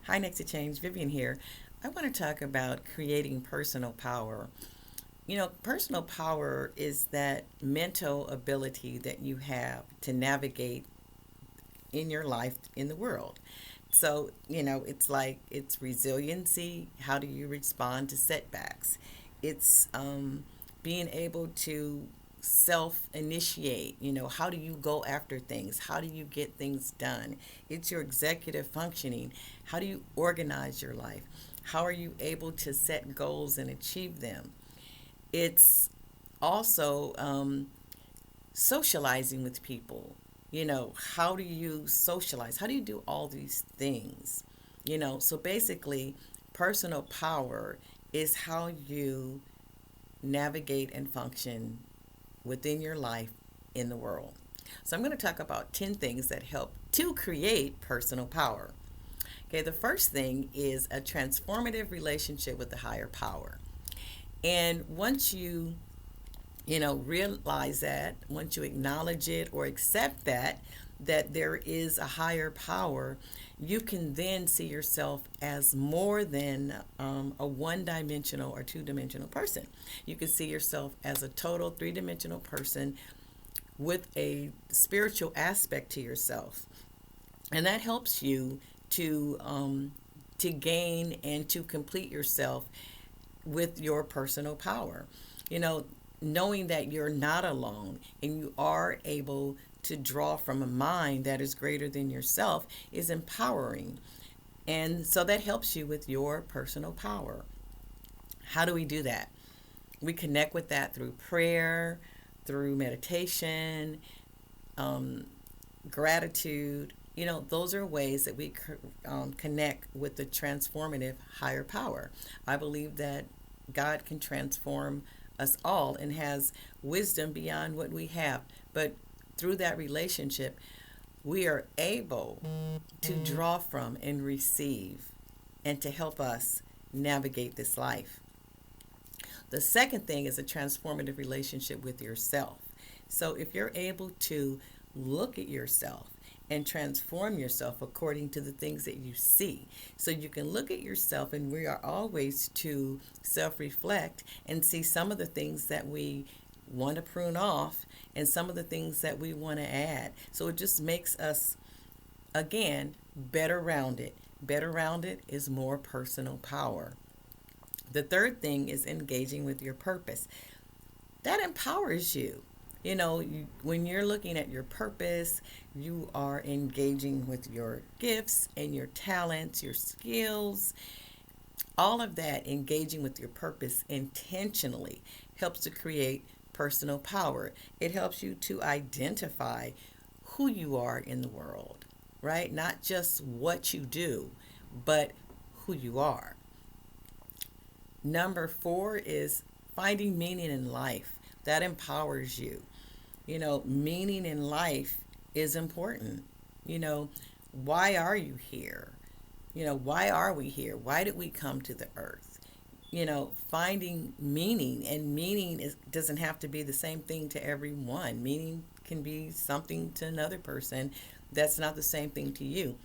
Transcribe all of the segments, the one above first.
Hi, Next to Change. Vivian here. I want to talk about creating personal power. Personal power is that mental ability that you have to navigate in your life in the world. So, it's like it's resiliency. How do you respond to setbacks? It's being able to self initiate. How do you go after things? How do you get things done? It's your executive functioning. How do you organize your life? How are you able to set goals and achieve them? It's also socializing with people. How do you socialize? How do you do all these things? So basically, personal power is how you navigate and function within your life in the world. So I'm going to talk about 10 things that help to create personal power. Okay, the first thing is a transformative relationship with the higher power. And once you realize that, once you acknowledge it or accept that there is a higher power, you can then see yourself as more than a one-dimensional or two-dimensional person. You can see yourself as a total three-dimensional person with a spiritual aspect to yourself, and that helps you to gain and to complete yourself with your personal power. You know, Knowing that you're not alone and you are able to draw from a mind that is greater than yourself is empowering. And so that helps you with your personal power. How do we do that? We connect with that through prayer, through meditation, um, gratitude. Those are ways that we connect with the transformative higher power. I believe that God can transform us all and has wisdom beyond what we have. But through that relationship, we are able to draw from and receive and to help us navigate this life. The second thing is a transformative relationship with yourself. So if you're able to look at yourself and transform yourself according to the things that you see. So you can look at yourself, and we are always to self reflect and see some of the things that we want to prune off and some of the things that we want to add. So it just makes us, again, better rounded. Better rounded is more personal power. The third thing is engaging with your purpose. That empowers you. When you're looking at your purpose, you are engaging with your gifts and your talents, your skills. All of that, engaging with your purpose intentionally, helps to create personal power. It helps you to identify who you are in the world, right? Not just what you do, but who you are. Number four is finding meaning in life. That empowers you. Meaning in life is important. You know, why are you here? Why are we here? Why did we come to the earth? Finding meaning, and doesn't have to be the same thing to everyone. Meaning can be something to another person that's not the same thing to you.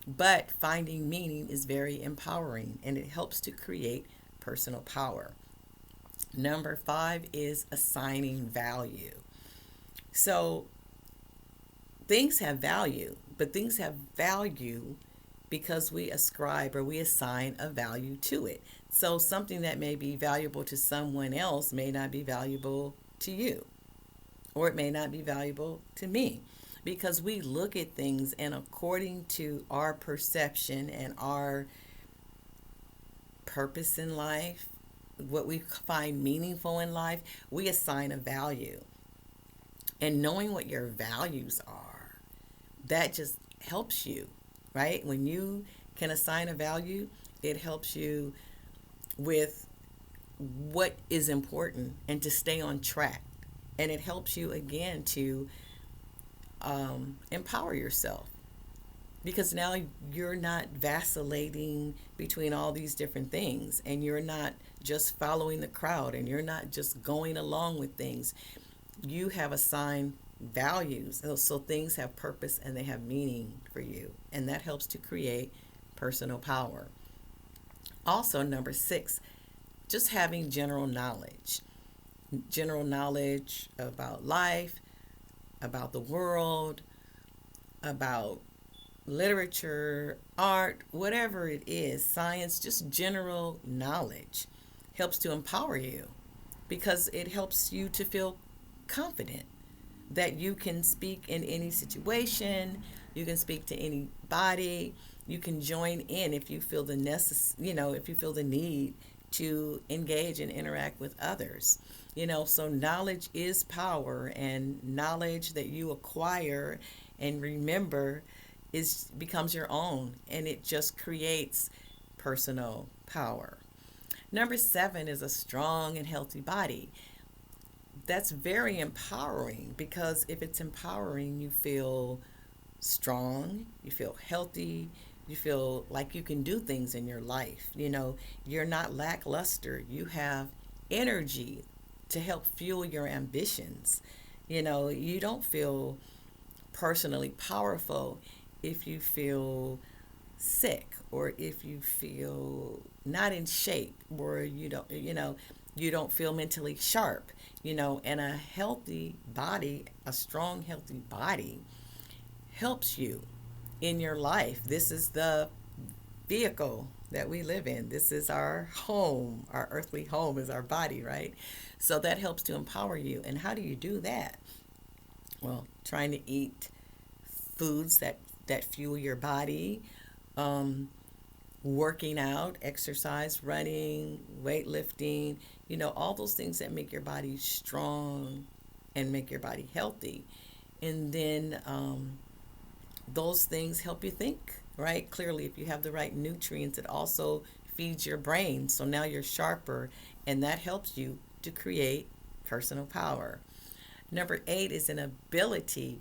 But finding meaning is very empowering, and it helps to create personal power. Number five is assigning value. So things have value, but things have value because we ascribe or we assign a value to it. So something that may be valuable to someone else may not be valuable to you, or it may not be valuable to me, because we look at things, and according to our perception and our purpose in life, what we find meaningful in life, we assign a value. And knowing what your values are, that just helps you, right? When you can assign a value, it helps you with what is important and to stay on track. And it helps you, again, to empower yourself, because now you're not vacillating between all these different things, and you're not just following the crowd, and you're not just going along with things. You have assigned values, so things have purpose and they have meaning for you, and that helps to create personal power. Also, number 6, just having general knowledge about life, about the world, about literature, art, whatever it is, science, just general knowledge helps to empower you because it helps you to feel confident that you can speak in any situation, you can speak to anybody, you can join in if you feel the if you feel the need to engage and interact with others. So knowledge is power, and knowledge that you acquire and remember is becomes your own, and it just creates personal power. Number 7 is a strong and healthy body. That's very empowering because if it's empowering, you feel strong, you feel healthy, you feel like you can do things in your life. You're not lackluster, you have energy to help fuel your ambitions. You don't feel personally powerful if you feel sick or if you feel not in shape or you don't feel mentally sharp. And a healthy body, a strong healthy body helps you in your life. This is the vehicle that we live in. This is our home. Our earthly home is our body, right? So that helps to empower you. And how do you do that? Well, trying to eat foods that fuel your body, working out, exercise, running, weightlifting, all those things that make your body strong and make your body healthy. And then those things help you think, right? Clearly, if you have the right nutrients, it also feeds your brain. So now you're sharper, and that helps you to create personal power. Number 8 is an ability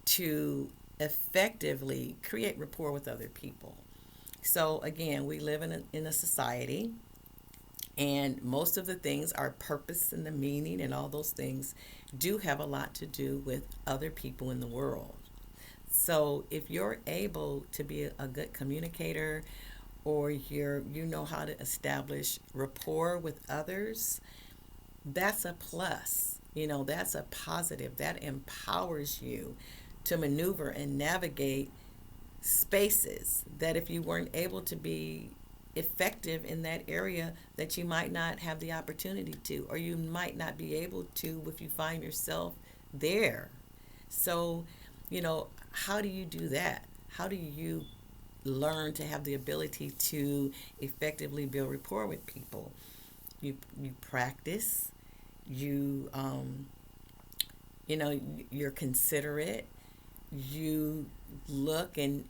to effectively create rapport with other people. So again, we live in a society, and most of the things, our purpose and the meaning and all those things do have a lot to do with other people in the world. So if you're able to be a good communicator, or you know how to establish rapport with others, that's a plus. That's a positive. That empowers you to maneuver and navigate spaces that if you weren't able to be effective in that area, that you might not have the opportunity to, or you might not be able to if you find yourself there. So, how do you do that? How do you learn to have the ability to effectively build rapport with people? You practice. You you're considerate. You look and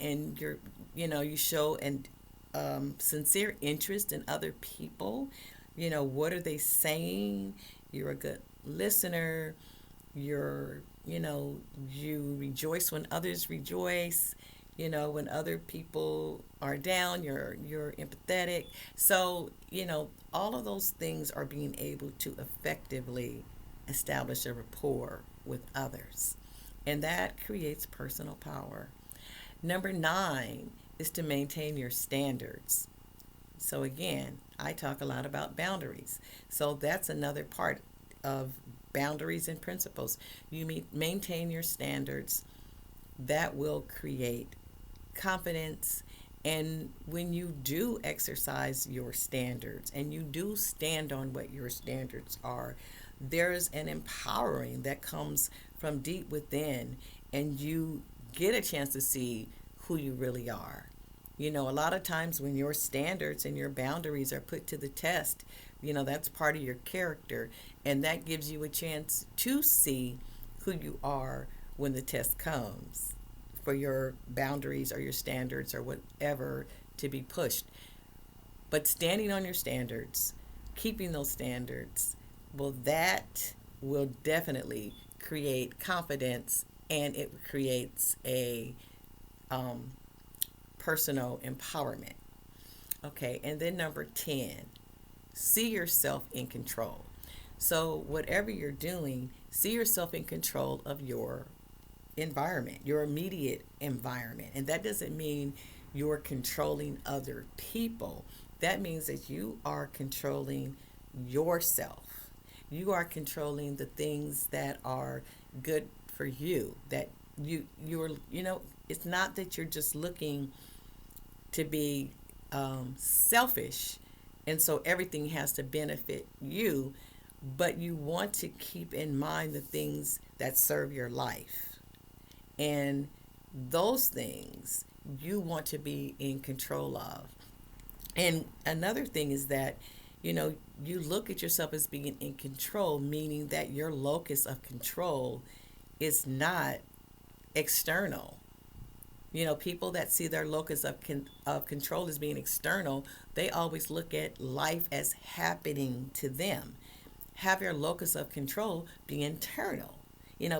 you show and sincere interest in other people. What are they saying? You're a good listener. You rejoice when others rejoice. When other people are down, you're empathetic. So, all of those things are being able to effectively establish a rapport with others. And that creates personal power. Number 9 is to maintain your standards. So again, I talk a lot about boundaries. So that's another part of boundaries and principles. You maintain your standards. That will create confidence. And when you do exercise your standards and you do stand on what your standards are, there's an empowering that comes from deep within, and you get a chance to see who you really are. A lot of times when your standards and your boundaries are put to the test, that's part of your character, and that gives you a chance to see who you are when the test comes for your boundaries or your standards or whatever to be pushed. But standing on your standards, keeping those standards, well, that will definitely create confidence, and it creates a personal empowerment. Okay, and then number 10, see yourself in control. So whatever you're doing, see yourself in control of your environment, your immediate environment. And that doesn't mean you're controlling other people. That means that you are controlling yourself. You are controlling the things that are good for you. That you're it's not that you're just looking to be selfish, and so everything has to benefit you, but you want to keep in mind the things that serve your life. And those things you want to be in control of. And another thing is that, you look at yourself as being in control, meaning that your locus of control is not external. People that see their locus of control as being external, they always look at life as happening to them. Have your locus of control be internal.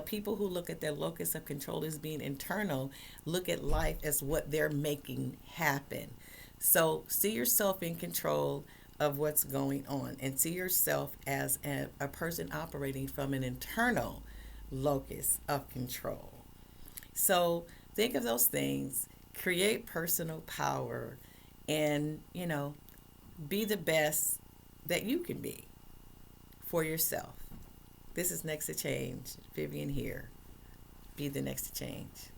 People who look at their locus of control as being internal look at life as what they're making happen. So see yourself in control of what's going on, and see yourself as a person operating from an internal locus of control. So think of those things, create personal power, and, be the best that you can be for yourself. This is Next to Change. Vivian here. Be the next to change.